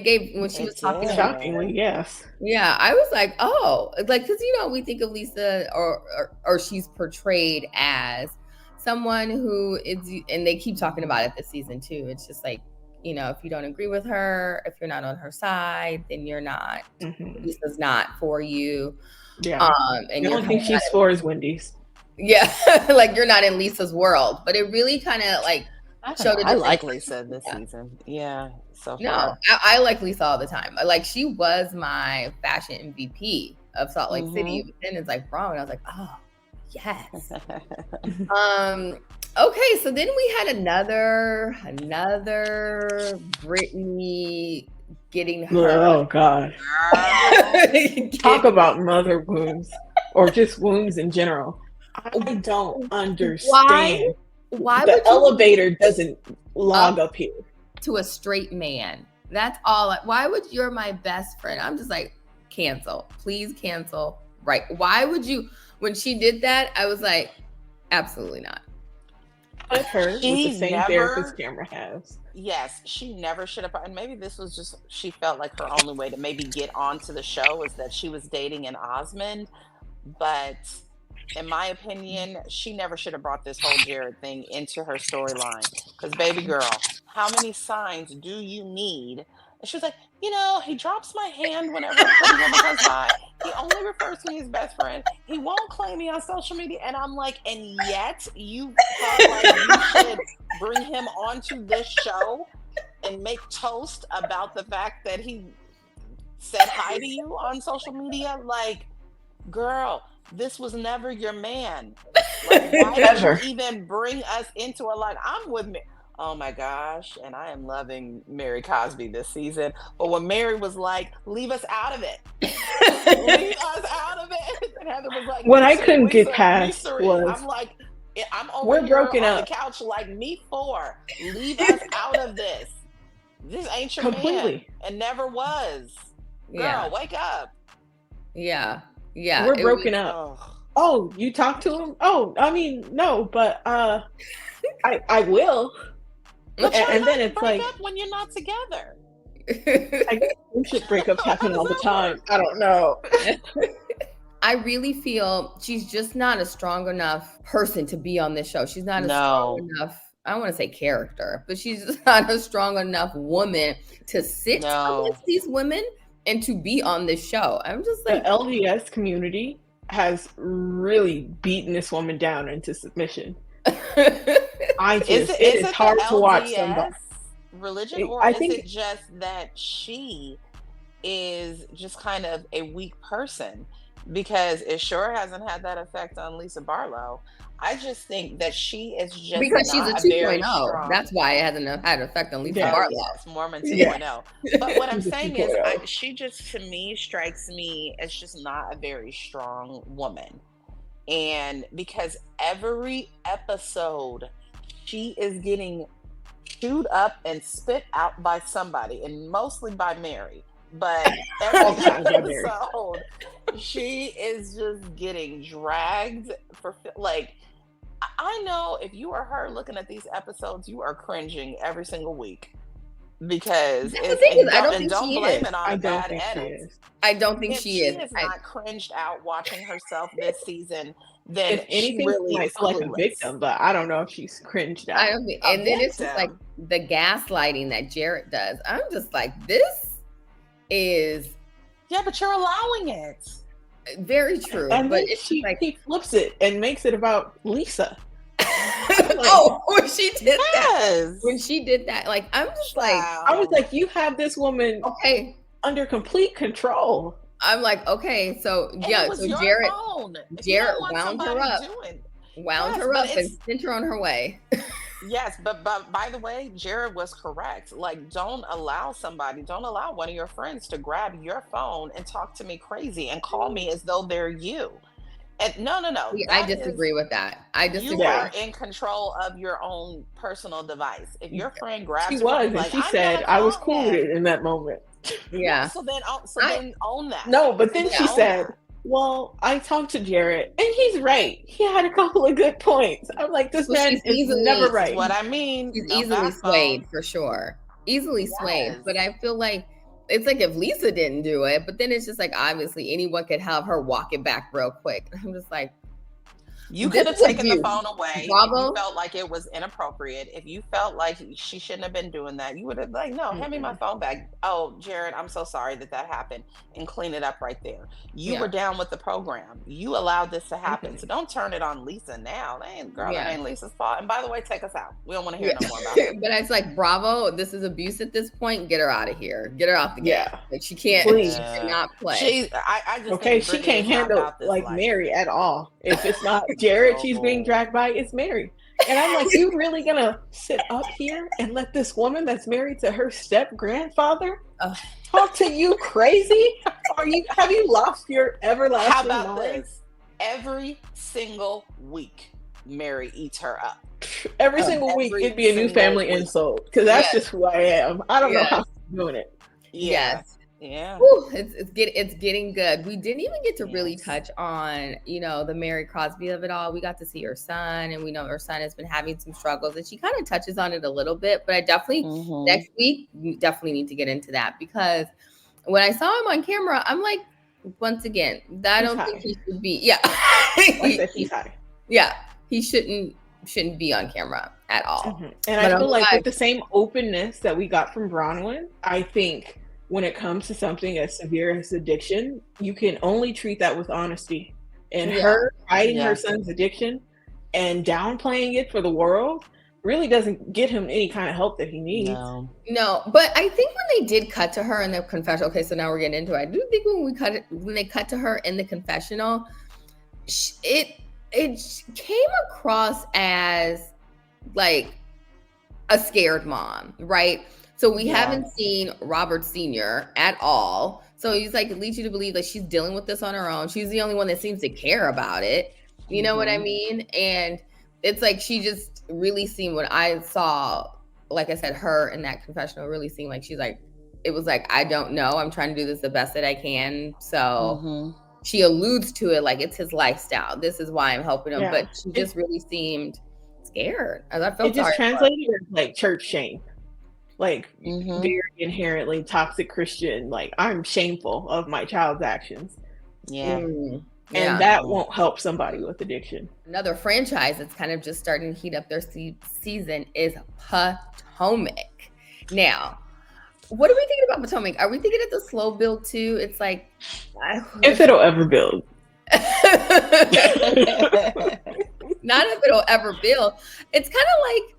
she was talking, shockingly, yes. Yeah, I was like, oh, like, because we think of Lisa or she's portrayed as someone who is, and they keep talking about it this season too. It's just like, if you don't agree with her, if you're not on her side, then you're not. Lisa's not for you. Yeah. And the only thing she's for is Wendy's. Yeah, like you're not in Lisa's world. But it really kind of like. I like Lisa this season. Yeah, so far. No, I like Lisa all the time. Like, she was my fashion MVP of Salt Lake City. And it's like Bronwyn. I was like, oh, yes. Okay, so then we had another Brittany getting her. Oh God. Talk about mother wounds or just wounds in general. I don't understand. Why the elevator doesn't log up here to a straight man? That's all. Why would you're my best friend? I'm just like, cancel, please cancel. Right? Why would you? When she did that, I was like, absolutely not. Put her with the same therapist Tamra has. Yes, she never should have. And maybe this was just, she felt like her only way to maybe get onto the show is that she was dating an Osmond, but. In my opinion, she never should have brought this whole Jared thing into her storyline. Because, baby girl, how many signs do you need? And she was like, he drops my hand whenever someone comes by. He only refers to me as best friend. He won't claim me on social media. And I'm like, and yet you felt like you should bring him onto this show and make toast about the fact that he said hi to you on social media? Like, girl, this was never your man. Like, why did you even bring us into it? Like, I'm with me. Oh my gosh. And I am loving Mary Cosby this season. But when Mary was like, leave us out of it. Leave us out of it. And Heather was like, what I couldn't get past was, I'm like, I'm over here broken on the couch like, me for. Leave us out of this. This ain't your man. And never was. Girl, wake up. Yeah. Yeah, we're broken up. Oh, you talk to him? Oh, I mean, no, but I will. And then it's like, up when you're not together. I guess we should break up happen all the time. I don't know. I really feel she's just not a strong enough person to be on this show. She's not a strong enough. I don't want to say character, but she's just not a strong enough woman to sit against these women and to be on this show. I'm just like, the LDS community has really beaten this woman down into submission. It is hard to watch somebody. Religion, or I think it just that she is just kind of a weak person? Because it sure hasn't had that effect on Lisa Barlow. I just think that she is just because she's a 2.0. That's why it hasn't had an effect on Lisa Barlow. Yes, Mormon 2.0. But what I'm saying is, she just, to me, strikes me as just not a very strong woman. And because every episode, she is getting chewed up and spit out by somebody, and mostly by Mary. But every episode, she is just getting dragged for, like, I know if you are her looking at these episodes, you are cringing every single week. Because I don't think don't she blame is. it on a bad edit. I don't think she is. She is not cringed out watching herself this season, then if anything, she really might feel like a victim, but I don't know if she's cringed out. I don't think, and then it's just like the gaslighting that Jarrett does. I'm just like, this is but you're allowing it. Very true. And but then it's he flips it and makes it about Lisa. When she did that. When she did that, like, I'm just like, I was like, you have this woman under complete control. I'm like, okay, so so Jarrett wound her up. Wound her up and sent her on her way. Yes, but by the way, Jared was correct. Like, don't allow one of your friends to grab your phone and talk to me crazy and call me as though they're you. And no. I disagree with that. I disagree. You are in control of your own personal device. If your friend grabs she said, I was cool with it in that moment. Yeah. So then own that. No, but then she said, well, I talked to Jarrett, and he's right. He had a couple of good points. I'm like, this man is never right. What I mean. He's easily swayed, for sure. Easily swayed. But I feel like it's like if Lisa didn't do it, but then it's just like, obviously anyone could have her walk it back real quick. I'm just like, you could have taken the phone away. Bravo. If you felt like it was inappropriate. If you felt like she shouldn't have been doing that, you would have like, no, hand me my phone back. Oh, Jared, I'm so sorry that happened, and clean it up right there. You were down with the program. You allowed this to happen. So don't turn it on Lisa now. That ain't Lisa's fault. And by the way, take us out. We don't want to hear no more about it. But it's like, Bravo, this is abuse at this point. Get her out of here. Get her off the game. Like, she can't. She cannot play. I just she can't handle like Mary at all. If it's not Jared she's being dragged by, it's Mary. And I'm like, you really gonna sit up here and let this woman that's married to her step grandfather talk to you crazy? Have you lost your everlasting How about mind? this? Every single week, Mary eats her up. Every single week, it'd be a new family insult, because that's just who I am. I don't know how I'm doing it. Yes. Yeah. Woo, it's getting good. We didn't even get to really touch on, the Mary Crosby of it all. We got to see her son, and we know her son has been having some struggles, and she kind of touches on it a little bit, but I definitely next week we definitely need to get into that, because when I saw him on camera, I'm like, once again, I don't think he should be. Yeah. He's high. Yeah. He shouldn't be on camera at all. And I feel like with the same openness that we got from Bronwyn, I think when it comes to something as severe as addiction, you can only treat that with honesty. And her hiding her son's addiction and downplaying it for the world really doesn't get him any kind of help that he needs. No, but I think when they did cut to her in the confessional, okay, so now we're getting into it. I do think when they cut to her in the confessional, it came across as like a scared mom, right? So we haven't seen Robert Sr. at all. So he's like, it leads you to believe that she's dealing with this on her own. She's the only one that seems to care about it. You know what I mean? And it's like, she just really seemed, when I saw, like I said, her in that confessional, really seemed like she's like, it was like, I don't know. I'm trying to do this the best that I can. So she alludes to it like it's his lifestyle. This is why I'm helping him. But she just really seemed scared. I felt it just translated as like church shame. Like very inherently toxic Christian, like I'm shameful of my child's actions. And that won't help somebody with addiction. Another franchise that's kind of just starting to heat up their season is Potomac. Now, what are we thinking about Potomac? Are we thinking it's a slow build too? It's like, if it'll ever build. Not if it'll ever build. It's kind of like,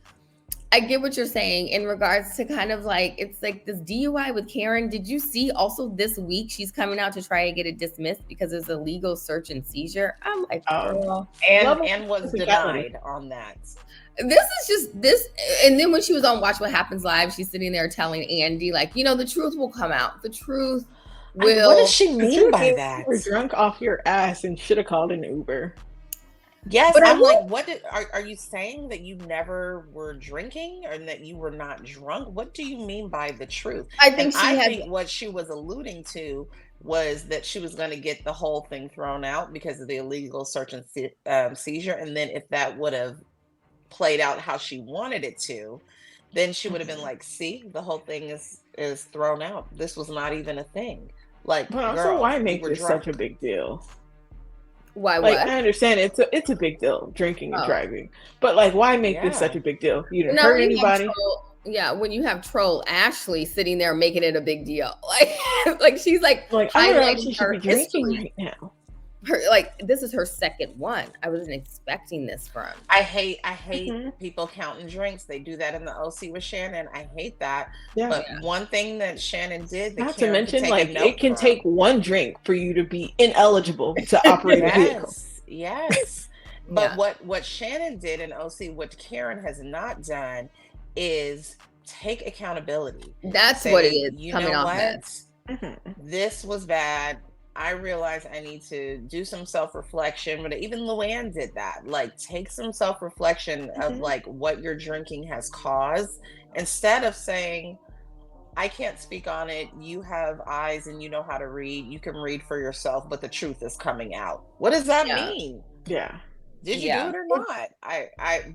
I get what you're saying in regards to kind of like, it's like this DUI with Karen. Did you see also this week she's coming out to try and get it dismissed because there's a legal search and seizure? I'm like, girl. And was denied on that. This is just this. And then when she was on Watch What Happens Live, she's sitting there telling Andy, like, you know, the truth will come out. The truth will. What does she mean by that? You were drunk off your ass and should have called an Uber. Yes, but I'm like, are you saying that you never were drinking or that you were not drunk? What do you mean by the truth? I think what she was alluding to was that she was going to get the whole thing thrown out because of the illegal search and seizure. And then if that would have played out how she wanted it to, then she would have been like, see, the whole thing is thrown out. This was not even a thing. Like, but also, why make this such a big deal? Why? Like, what? I understand it's a big deal, drinking and driving, but like, why make this such a big deal? You didn't hurt anybody. When you have troll Ashley sitting there making it a big deal, like she's like I don't know, she should be drinking right now. This is her second one. I wasn't expecting this from. I hate people counting drinks. They do that in the OC with Shannon. I hate that. Yeah. But one thing that Shannon did, not to mention, like, it can take one drink for you to be ineligible to operate a vehicle. Yes. But what Shannon did in OC, what Karen has not done, is take accountability. That's what it is. You know what? This was bad. I realized I need to do some self-reflection, but even Luann did that. Like, take some self-reflection of like what your drinking has caused, instead of saying, I can't speak on it. You have eyes and you know how to read. You can read for yourself, but the truth is coming out. What does that mean? Yeah. Did you do it or not?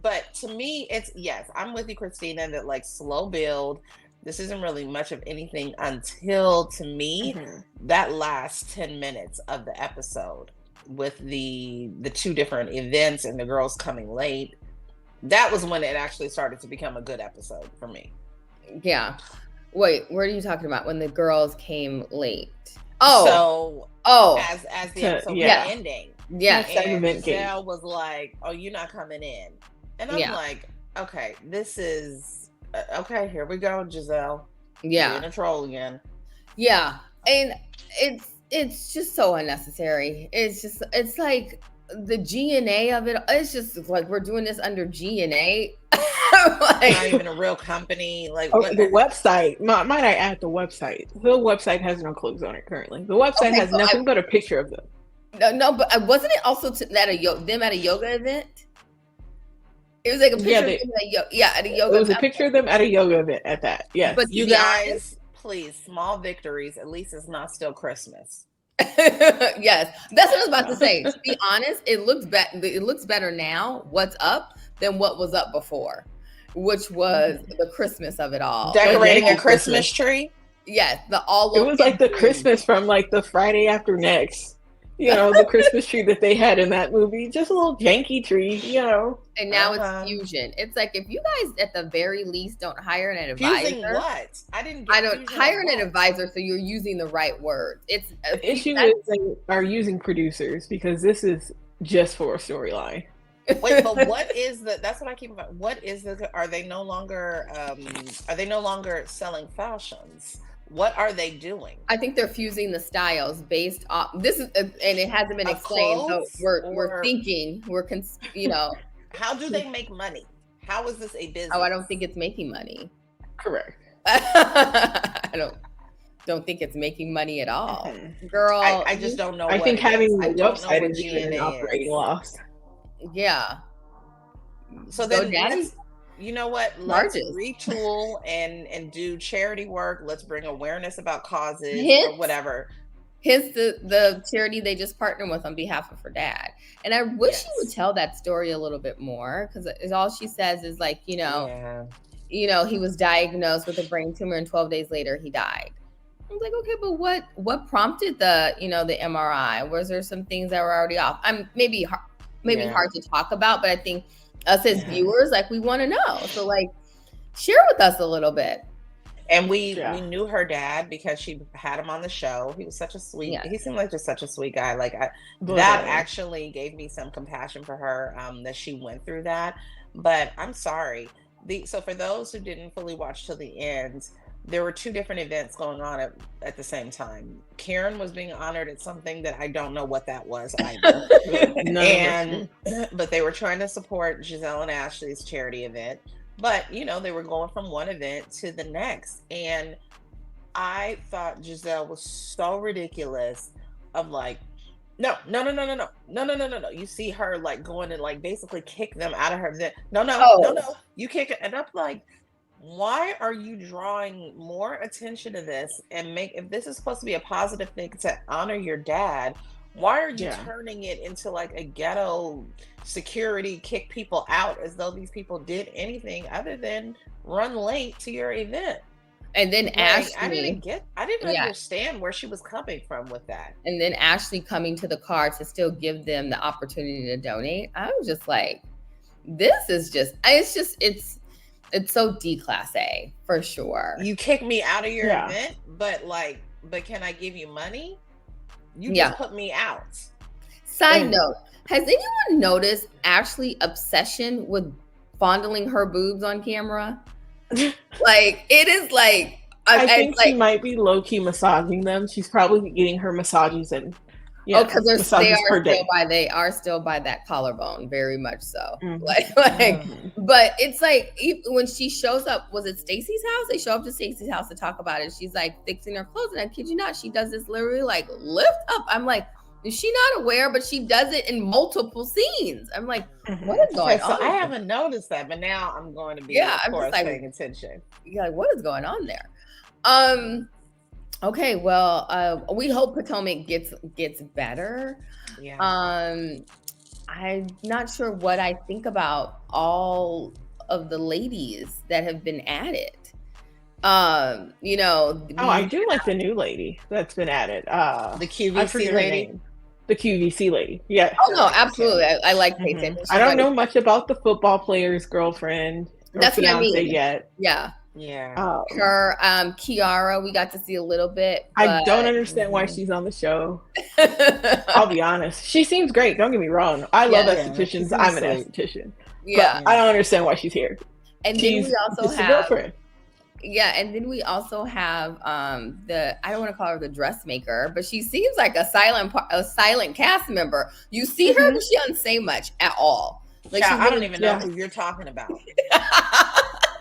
But to me, it's, yes, I'm with you, Christina, that like slow build. This isn't really much of anything until, to me, that last 10 minutes of the episode with the two different events and the girls coming late. That was when it actually started to become a good episode for me. Yeah. Wait, what are you talking about? When the girls came late? As the episode was ending. Yes. And Giselle was like, oh, you're not coming in. And I'm like, okay, this is... okay, here we go, Giselle. Yeah. Being a troll again. Yeah. And it's just so unnecessary. It's like the GNA of it. It's just like, we're doing this under GNA. Like, not even a real company. Like, the website, might I add the website? The website has no clothes on it currently. The website has nothing but a picture of them. No, but wasn't it also them at a yoga event? It was like a picture of them at a yoga. It was a picture of them at a yoga event at that. Yes. But you guys, please, small victories. At least it's not still Christmas. Yes, that's what I was about to say. To be honest, it looks better now. What's up than what was up before, which was the Christmas of it all. Decorating a Christmas tree. Yes, it was like the Christmas from like the Friday After Next. You know, the Christmas tree that they had in that movie, just a little janky tree, you know. And now it's fusion. It's like, if you guys at the very least don't hire an advisor. Fusing what? I don't hire an advisor, so you're using the right words. It's the issue is they are using producers, because this is just for a storyline. Wait, but what is that's what I keep about. What is are they no longer selling fashions? What are they doing? I think they're fusing the styles based off this is, and it hasn't been explained. So we're thinking, you know. How do they make money? How is this a business? Oh, I don't think it's making money. Correct. I don't think it's making money at all, girl. I just don't know. I think having the website is even an operating loss. Yeah. So then, you know what? Let's retool and do charity work. Let's bring awareness about causes or whatever. Hence the charity they just partnered with on behalf of her dad. And I wish she would tell that story a little bit more, because all she says is like, you know, he was diagnosed with a brain tumor and 12 days later he died. I was like, okay, but what prompted the MRI? Was there some things that were already off? Maybe hard to talk about, but I think us as viewers, like, we want to know. So like, share with us a little bit. And we knew her dad because she had him on the show. He was such a sweet, he seemed like just such a sweet guy. Like that actually gave me some compassion for her, that she went through that. But I'm sorry. So for those who didn't fully watch till the end, there were 2 different events going on at the same time. Karen was being honored at something that I don't know what that was either. But they were trying to support Giselle and Ashley's charity event. But, they were going from one event to the next. And I thought Giselle was so ridiculous of like, no. You see her like going to like basically kick them out of her event. No. You kick it. And I'm like, why are you drawing more attention to this and if this is supposed to be a positive thing to honor your dad, why are you turning it into like a ghetto security kick people out as though these people did anything other than run late to your event? And then Ashley, I didn't understand where she was coming from with that. And then Ashley coming to the car to still give them the opportunity to donate. I was just like, this is just, it's so D-class A for sure. You kick me out of your event, but can I give you money? You just put me out. Side note, has anyone noticed Ashley's obsession with fondling her boobs on camera? Like, it is like, I think she might be low-key massaging them. She's probably getting her massages in. Because they are still by that collarbone, very much so. But it's like when she shows up, was it Stacey's house? They show up to Stacey's house to talk about it. She's like fixing her clothes, and I kid you not, she does this literally like lift up. I'm like, is she not aware? But she does it in multiple scenes. I'm like, what is going on? So I haven't noticed that, but now I'm going to be paying attention. Yeah, like, what is going on there? Okay, well, we hope Potomac gets better. Yeah. I'm not sure what I think about all of the ladies that have been added. I do like the new lady that's been added. The QVC lady. The QVC lady. Yeah. Oh no, absolutely. I like Peyton. I don't know much about the football player's girlfriend. That's what I mean. Yet. Yeah. Yeah. Her, Kiara, we got to see a little bit. I don't understand why she's on the show. I'll be honest. She seems great. Don't get me wrong. I love estheticians. I'm an esthetician. Yeah. But I don't understand why she's here. And then we also have girlfriend. Yeah, and then we also have I don't want to call her the dressmaker, but she seems like a silent cast member. You see her, but she doesn't say much at all. Like, I don't even know who you're talking about.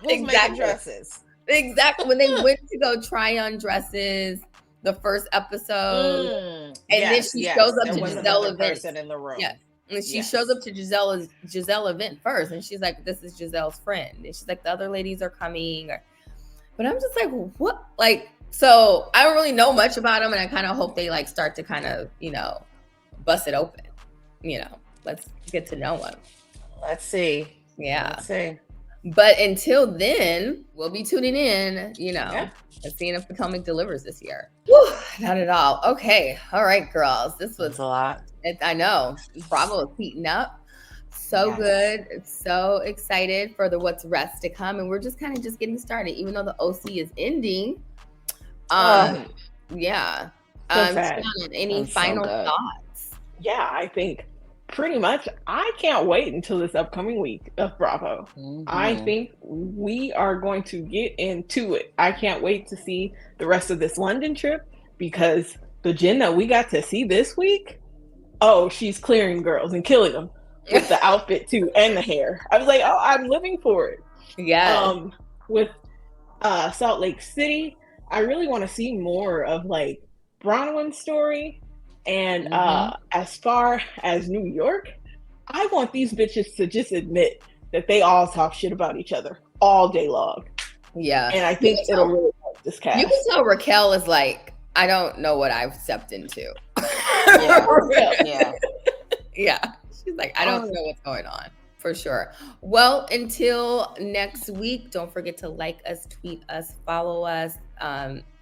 Who's making dresses? Exactly. When they went to go try on dresses the first episode, and then she shows up to Giselle's event in the room. Yeah. And she shows up to Giselle event first, and she's like, "This is Giselle's friend." And she's like, "The other ladies are coming." But I'm just like, what? Like, so I don't really know much about them, and I kind of hope they like start to kind of, bust it open. Let's get to know them. Let's see. Yeah. Let's see. But until then, we'll be tuning in, and seeing if Potomac delivers this year. Whew, not at all. Okay. All right, girls. This was a lot. I know. Bravo is heating up. So good. So excited for the what's rest to come. And we're just kind of just getting started, even though the OC is ending. Yeah. Shannon, any final thoughts? Yeah, I think pretty much I can't wait until this upcoming week of Bravo. Mm-hmm. I think we are going to get into it. I can't wait to see the rest of this London trip, because the Jenn that we got to see this week, she's clearing girls and killing them with the outfit too and the hair. I was like, I'm living for it. Yeah. With Salt Lake City, I really want to see more of like Bronwyn's story. And as far as New York, I want these bitches to just admit that they all talk shit about each other all day long. Yeah. And I think it'll really help this cast. You can tell Raquel is like, I don't know what I've stepped into. Yeah. She's like, I don't know what's going on. For sure. Well, until next week, don't forget to like us, tweet us, follow us,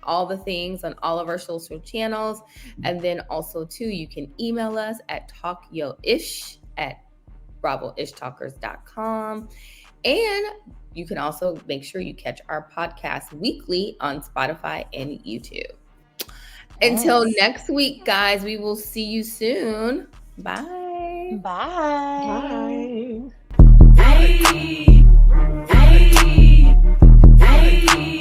all the things on all of our social channels. And then also too, you can email us at talkyoish@bravoishtalkers.com. And you can also make sure you catch our podcast weekly on Spotify and YouTube. Until next week, guys, we will see you soon. Bye. Bye.